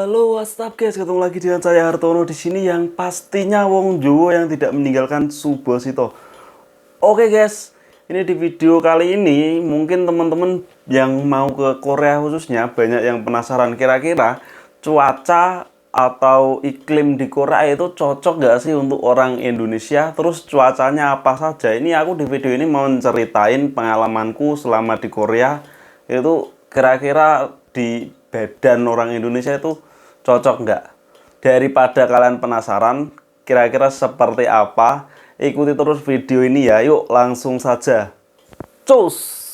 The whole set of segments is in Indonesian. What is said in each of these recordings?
Halo, what's up guys? Ketemu lagi dengan saya Hartono di sini yang pastinya wong Jawa yang tidak meninggalkan Subosito. Oke guys, ini di video kali ini mungkin teman-teman yang mau ke Korea khususnya banyak yang penasaran kira-kira cuaca atau iklim di Korea itu cocok gak sih untuk orang Indonesia? Terus cuacanya apa saja? Ini aku di video ini mau ceritain pengalamanku selama di Korea. Itu kira-kira di badan orang Indonesia itu cocok nggak? Daripada kalian penasaran kira-kira seperti apa, ikuti terus video ini ya. Yuk langsung saja cus.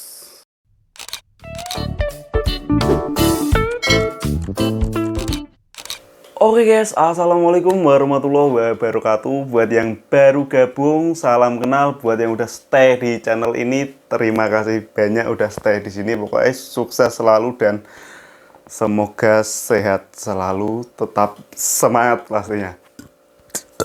Oke guys, assalamualaikum warahmatullahi wabarakatuh. Buat yang baru gabung, salam kenal. Buat yang udah stay di channel ini, terima kasih banyak udah stay di sini. Pokoknya sukses selalu dan semoga sehat selalu, tetap semangat pastinya.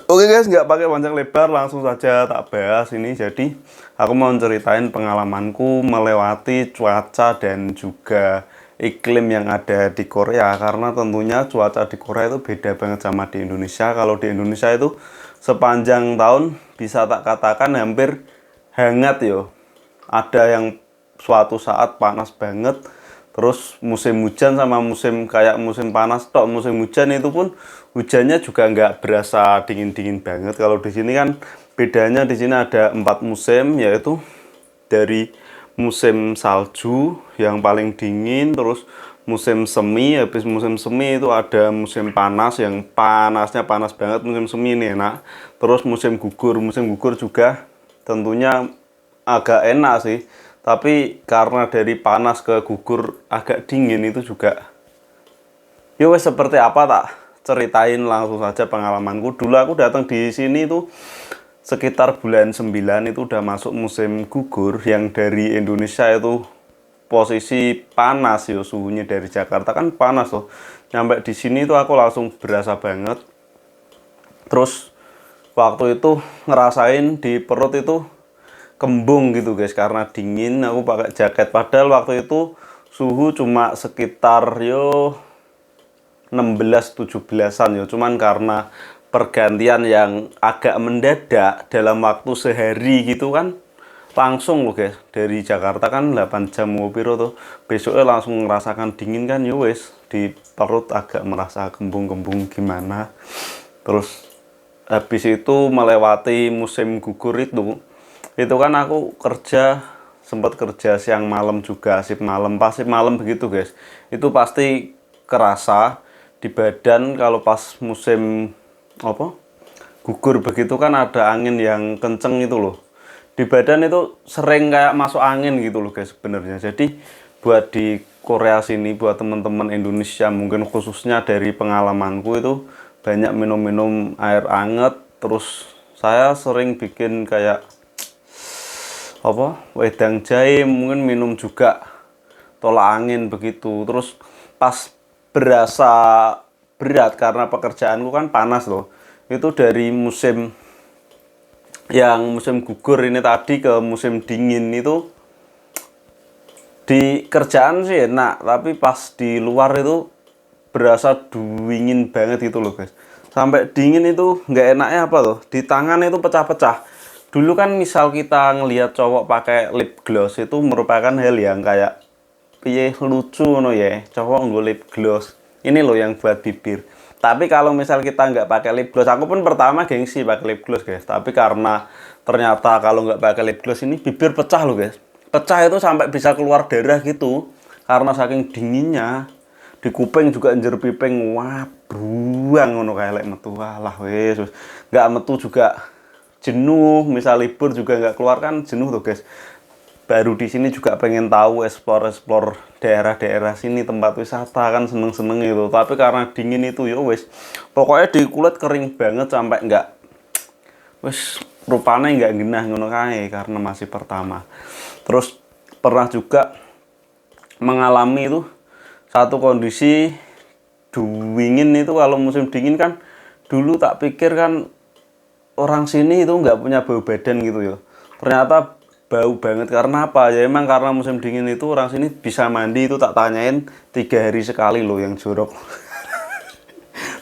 Oke guys, nggak pakai panjang lebar, langsung saja tak bahas ini. Jadi, aku mau ceritain pengalamanku melewati cuaca dan juga iklim yang ada di Korea. Karena tentunya cuaca di Korea itu beda banget sama di Indonesia. Kalau di Indonesia itu sepanjang tahun bisa tak katakan hampir hangat yo. Ada yang suatu saat panas banget, terus musim hujan sama musim kayak musim panas tok. Musim hujan itu pun hujannya juga nggak berasa dingin-dingin banget. Kalau di sini kan bedanya, di sini ada 4 musim, yaitu dari musim salju yang paling dingin, terus musim semi, habis musim semi itu ada musim panas yang panasnya panas banget, musim semi ini enak. Terus musim gugur juga tentunya agak enak sih, tapi karena dari panas ke gugur agak dingin itu juga. Yo wes, seperti apa tak ceritain langsung saja pengalamanku. Dulu aku datang di sini itu sekitar bulan 9, itu udah masuk musim gugur, yang dari Indonesia itu posisi panas yo, suhunya dari Jakarta kan panas loh. Nyampe di sini tuh aku langsung berasa banget. Terus waktu itu ngerasain di perut itu kembung gitu guys, karena dingin. Aku pakai jaket, padahal waktu itu suhu cuma sekitar yo 16-17an yo, cuman karena pergantian yang agak mendadak dalam waktu sehari gitu kan, langsung loh guys, dari Jakarta kan 8 jam mobil tuh, besoknya langsung merasakan dingin kan. Yo wes, di perut agak merasa kembung-kembung gimana. Terus habis itu melewati musim gugur itu kan aku sempat kerja siang malam juga, shift malam, pas shift malam begitu guys, itu pasti kerasa di badan. Kalau pas musim gugur begitu kan ada angin yang kenceng itu loh, di badan itu sering kayak masuk angin gitu loh guys sebenarnya. Jadi buat di Korea sini, buat teman-teman Indonesia mungkin khususnya, dari pengalamanku itu banyak minum-minum air anget. Terus saya sering bikin kayak wedang jahe, mungkin minum juga tolak angin begitu. Terus pas berasa berat karena pekerjaanku kan panas loh, itu dari musim gugur ini tadi ke musim dingin itu, di kerjaan sih enak, tapi pas di luar itu berasa dingin banget gitu loh guys. Sampai dingin itu nggak enaknya apa loh, di tangan itu pecah-pecah. Dulu kan misal kita ngelihat cowok pakai lip gloss itu merupakan hal yang kayak piye lucu no ya, cowok nggak lip gloss ini loh yang buat bibir. Tapi kalau misal kita nggak pakai lip gloss, aku pun pertama gengsi pakai lip gloss guys, tapi karena ternyata kalau nggak pakai lip gloss ini bibir pecah loh guys. Pecah itu sampai bisa keluar darah gitu karena saking dinginnya. Di kuping juga anjir piping, wah buang ngono kayak lek metu. Walah wes, nggak metu juga jenuh. Misal libur juga nggak keluar kan jenuh tuh guys. Baru di sini juga pengen tahu explore daerah-daerah sini, tempat wisata kan seneng-seneng itu. Tapi karena dingin itu ya wes, pokoknya di kulit kering banget sampai nggak, wes rupanya nggak genah ngono kae karena masih pertama. Terus pernah juga mengalami itu satu kondisi dingin itu. Kalau musim dingin kan dulu tak pikir kan orang sini itu nggak punya bau badan gitu ya, ternyata bau banget. Karena apa ya, emang karena musim dingin itu orang sini bisa mandi itu tak tanyain 3 hari sekali loh yang jorok.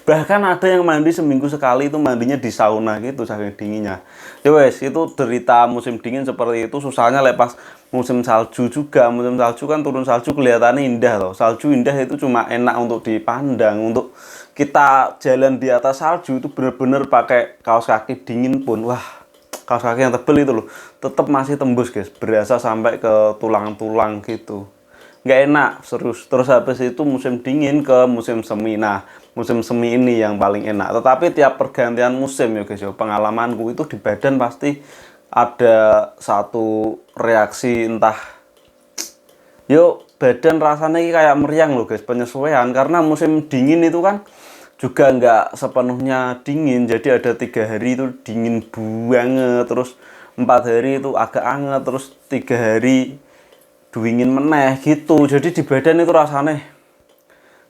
Bahkan ada yang mandi seminggu sekali itu mandinya di sauna gitu saking dinginnya. Ya wes, itu derita musim dingin seperti itu. Susahnya lepas musim salju juga. Musim salju kan turun salju kelihatannya indah loh. Salju indah itu cuma enak untuk dipandang. Untuk kita jalan di atas salju itu bener-bener pakai kaos kaki dingin pun. Wah, kaos kaki yang tebel itu loh. Tetap masih tembus guys. Berasa sampai ke tulang-tulang gitu. Nggak enak, serius. Terus habis itu musim dingin ke musim semi. Nah, musim semi ini yang paling enak. Tetapi tiap pergantian musim ya guys ya, pengalamanku itu di badan pasti ada satu reaksi entah yuk badan rasanya kayak meriang loh guys, penyesuaian. Karena musim dingin itu kan juga nggak sepenuhnya dingin, jadi ada 3 hari itu dingin banget, terus 4 hari itu agak anget, terus 3 hari dingin meneh gitu. Jadi di badan itu rasanya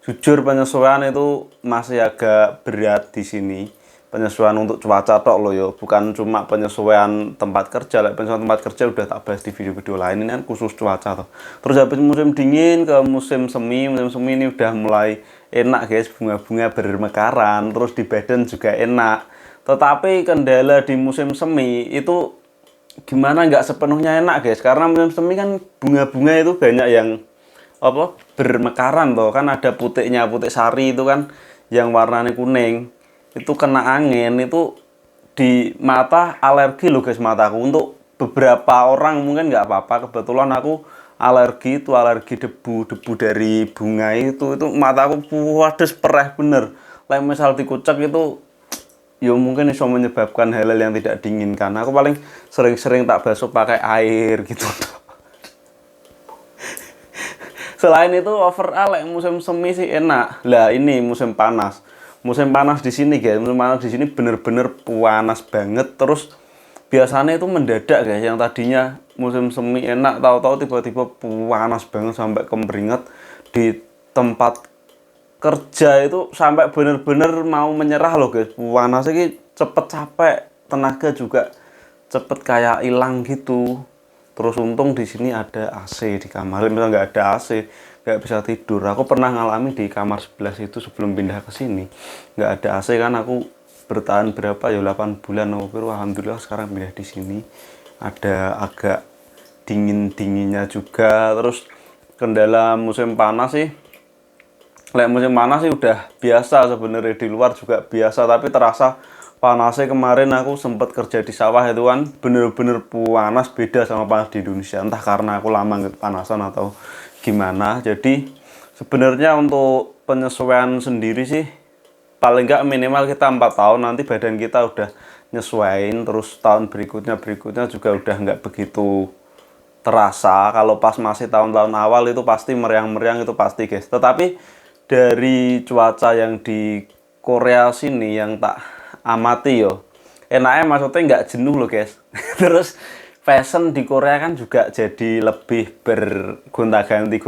jujur penyesuaian itu masih agak berat di sini. Penyesuaian untuk cuaca tok loh yo, bukan cuma penyesuaian tempat kerja. Penyesuaian tempat kerja udah tak bahas di video-video lain, ini kan khusus cuaca toh. Terus habis musim dingin ke musim semi ini udah mulai enak guys, bunga-bunga bermekaran, terus di badan juga enak. Tetapi kendala di musim semi itu gimana nggak sepenuhnya enak guys, karena musim semi kan bunga-bunga itu banyak yang apa bermekaran toh, kan ada putiknya, putik sari itu kan yang warnanya kuning, itu kena angin itu di mata alergi loh guys mataku. Untuk beberapa orang mungkin nggak apa-apa, kebetulan aku alergi, itu alergi debu dari bunga itu mataku waduh perih bener. Like misal dikucek itu ya mungkin bisa menyebabkan hal-hal yang tidak diinginkan. Aku paling sering-sering tak basuh pakai air gitu. Selain itu overall musim semi sih enak. Lah ini musim panas. Musim panas di sini guys, musim panas di sini bener-bener panas banget. Terus biasanya itu mendadak guys, yang tadinya musim semi enak tahu-tahu tiba-tiba panas banget sampai kemeringet. Di tempat kerja itu sampai bener-bener mau menyerah loh guys. Panas ini cepet capek, tenaga juga cepet kayak hilang gitu. Terus untung di sini ada AC di kamar. Misal nggak ada AC, nggak bisa tidur. Aku pernah ngalami di kamar sebelah itu sebelum pindah ke sini. Nggak ada AC kan aku bertahan berapa ya 8 bulan. Alhamdulillah sekarang pindah di sini. Ada agak dingin-dinginnya juga. Terus kendala musim panas sih, musim panas sih udah biasa sebenarnya, di luar juga biasa, tapi terasa panasnya kemarin aku sempat kerja di sawah itu kan bener-bener panas, beda sama panas di Indonesia. Entah karena aku lama nggak panasan atau gimana. Jadi sebenarnya untuk penyesuaian sendiri sih paling nggak minimal kita 4 tahun nanti badan kita udah nyesuaiin, terus tahun berikutnya juga udah nggak begitu terasa. Kalau pas masih tahun-tahun awal itu pasti meriang-meriang, itu pasti guys. Tetapi dari cuaca yang di Korea sini yang tak amati yo, enaknya maksudnya nggak jenuh loh guys. Terus fashion di Korea kan juga jadi lebih bergonta-ganti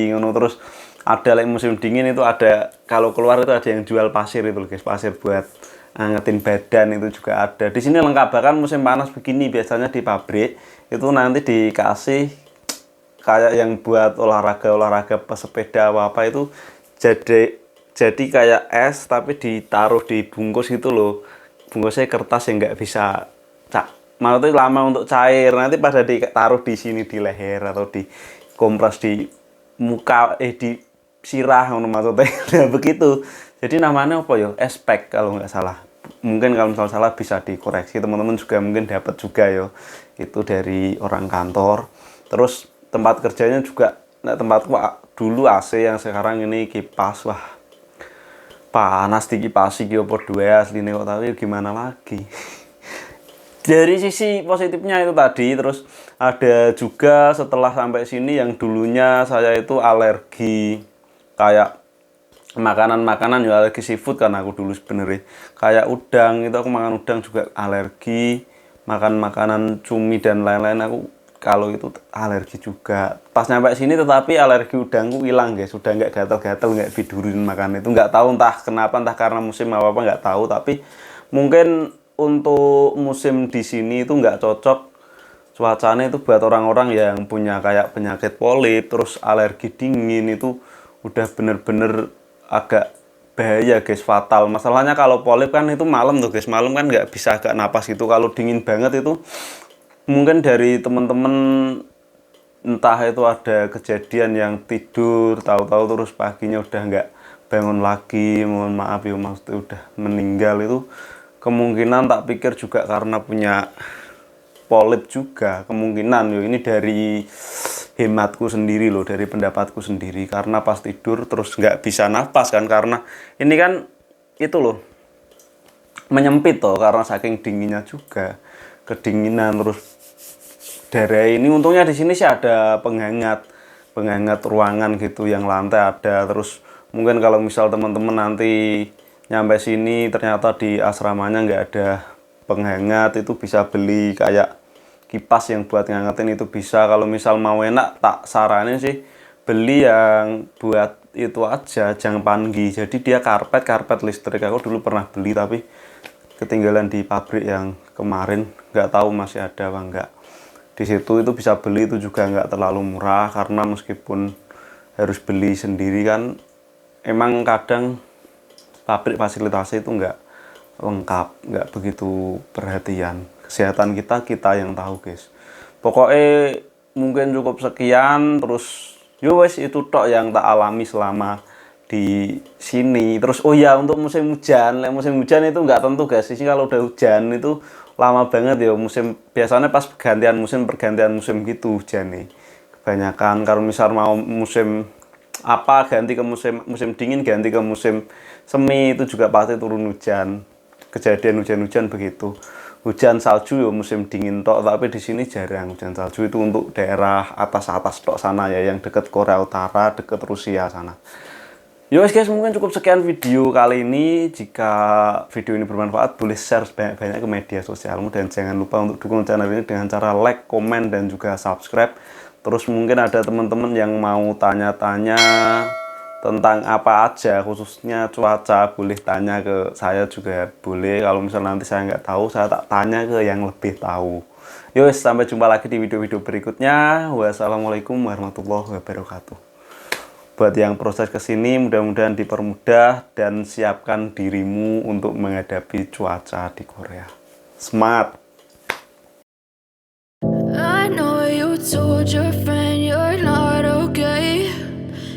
ngono. Terus ada musim dingin itu ada, kalau keluar itu ada yang jual pasir itu loh guys, pasir buat angetin badan itu juga ada. Di sini lengkap, bahkan musim panas begini biasanya di pabrik itu nanti dikasih kayak yang buat olahraga pesepeda apa itu, jadi kayak es tapi ditaruh di bungkus gitu loh. Bungkusnya kertas yang nggak bisa maksudnya lama untuk cair, nanti pada ditaruh di sini di leher atau di kompres di muka, di sirah maksudnya. Nah, begitu. Jadi namanya apa ya, es pack kalau nggak salah. Mungkin kalau misalnya salah bisa dikoreksi, teman-teman juga mungkin dapat juga yo, itu dari orang kantor. Terus tempat kerjanya juga, nah tempatku dulu AC, yang sekarang ini kipas. Wah panas di kipas iki opo dua asli nih kok, tapi gimana lagi. Dari sisi positifnya itu tadi. Terus ada juga setelah sampai sini yang dulunya saya itu alergi kayak makanan ya, alergi seafood kan aku dulu sebenarnya. Kayak udang itu aku makan udang juga alergi, makan makanan cumi dan lain-lain aku kalau itu alergi juga. Pas nyampe sini tetapi alergi udangku hilang guys, udah nggak gatel-gatel, nggak bidurin makan itu. Nggak tahu entah kenapa, entah karena musim apa nggak tahu, tapi mungkin untuk musim di sini itu nggak cocok cuacanya itu buat orang-orang yang punya kayak penyakit polip terus alergi dingin. Itu udah bener-bener agak bahaya guys, fatal. Masalahnya kalau polip kan itu malam tuh guys, malam kan nggak bisa agak napas gitu. Kalau dingin banget itu mungkin dari temen-temen entah itu ada kejadian yang tidur tahu-tahu terus paginya udah nggak bangun lagi, mohon maaf ya, maksudnya udah meninggal. Itu kemungkinan tak pikir juga karena punya polip juga, kemungkinan yo. Ini dari hematku sendiri loh, dari pendapatku sendiri, karena pas tidur terus nggak bisa nafas kan, karena ini kan itu loh menyempit toh, karena saking dinginnya juga, kedinginan. Terus darah ini untungnya di sini sih ada penghangat ruangan gitu, yang lantai ada. Terus mungkin kalau misal teman-teman nanti nyampe sini ternyata di asramanya nggak ada penghangat, itu bisa beli kayak kipas yang buat ngangetin, itu bisa. Kalau misal mau enak tak saranin sih beli yang buat itu aja, Jang Panggi. Jadi dia karpet listrik. Aku dulu pernah beli tapi ketinggalan di pabrik yang kemarin, nggak tahu masih ada apa enggak. Di situ itu bisa beli, itu juga nggak terlalu murah, karena meskipun harus beli sendiri kan emang kadang pabrik fasilitasnya itu nggak lengkap, nggak begitu perhatian. Kesehatan kita yang tahu guys. Pokoknya mungkin cukup sekian. Terus yo wes, itu tok yang tak alami selama di sini. Terus oh ya, untuk musim hujan, musim hujan itu nggak tentu guys. Di sini kalau udah hujan itu lama banget ya musim. Biasanya pas pergantian musim gitu hujan nih. Kebanyakan kalau misal mau musim apa ganti ke musim dingin, ganti ke musim semi, itu juga pasti turun hujan. Kejadian hujan-hujan begitu. Hujan salju ya musim dingin tok, tapi di sini jarang hujan salju. Itu untuk daerah atas-atas tok sana ya, yang deket Korea Utara, deket Rusia sana. Yo guys, mungkin cukup sekian video kali ini. Jika video ini bermanfaat, boleh share sebanyak-banyak ke media sosialmu, dan jangan lupa untuk dukung channel ini dengan cara like, komen, dan juga subscribe. Terus mungkin ada teman-teman yang mau tanya-tanya tentang apa aja, khususnya cuaca, boleh tanya ke saya juga boleh. Kalau misalnya nanti saya nggak tahu, saya tak tanya ke yang lebih tahu. Yuk, sampai jumpa lagi di video-video berikutnya. Wassalamualaikum warahmatullahi wabarakatuh. Buat yang proses kesini, mudah-mudahan dipermudah dan siapkan dirimu untuk menghadapi cuaca di Korea. Semangat! I know you told your friend you're not okay,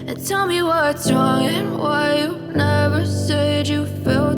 and tell me what's wrong and why you never said you felt